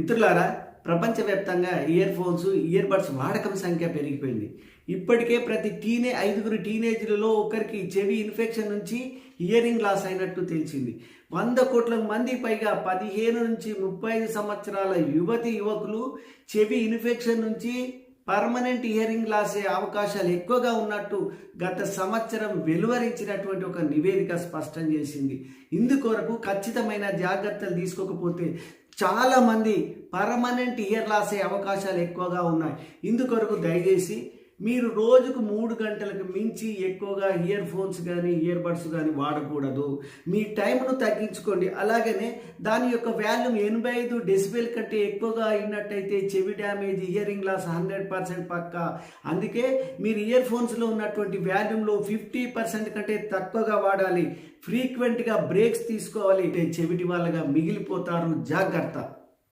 మిత్రులారా, ప్రపంచవ్యాప్తంగా ear phones, ear buds వాడకం సంఖ్య పెరిగిపోయింది. ఇప్పటికే ప్రతి 5 టీనేజ్లలో ఒకరికి చెవి ఇన్ఫెక్షన్ నుంచి హియరింగ్ లాస్ అయినట్టు తెలిసింది. 100 కోట్ల మంది పైగా 15 నుంచి 35 సంవత్సరాల యువకులు చెవి ఇన్ఫెక్షన్ నుంచి పర్మనెంట్ హియరింగ్ లాస్ అయ్యే అవకాశాలు ఎక్కువగా ఉన్నట్టు గత సంవత్సరం వెలువరించినటువంటి ఒక నివేదిక స్పష్టం చేసింది. ఇందుకొరకు ఖచ్చితమైన జాగ్రత్తలు తీసుకోకపోతే చాలా మంది పర్మనెంట్ ఇయర్ లాస్ అయ్యే అవకాశాలు ఎక్కువగా ఉన్నాయి. ఇందుకొరకు దయచేసి మీరు రోజుకు 3 గంటలకు మించి ఎక్కువగా ఇయర్ ఫోన్స్ కానీ ఇయర్ బడ్స్ కానీ వాడకూడదు. మీ టైంను తగ్గించుకోండి. అలాగనే దాని యొక్క వాల్యూమ్ 85 డెసిబెల్ కంటే ఎక్కువగా అయినట్టయితే చెవి డ్యామేజ్, హియరింగ్ లాస్ 100% పక్కా. అందుకే మీరు ఇయర్ ఫోన్స్లో ఉన్నటువంటి వాల్యూమ్లో 50% కంటే తక్కువగా వాడాలి. ఫ్రీక్వెంట్గా బ్రేక్స్ తీసుకోవాలి. చెవిటి వాళ్ళగా మిగిలిపోతారు. జాగ్రత్త.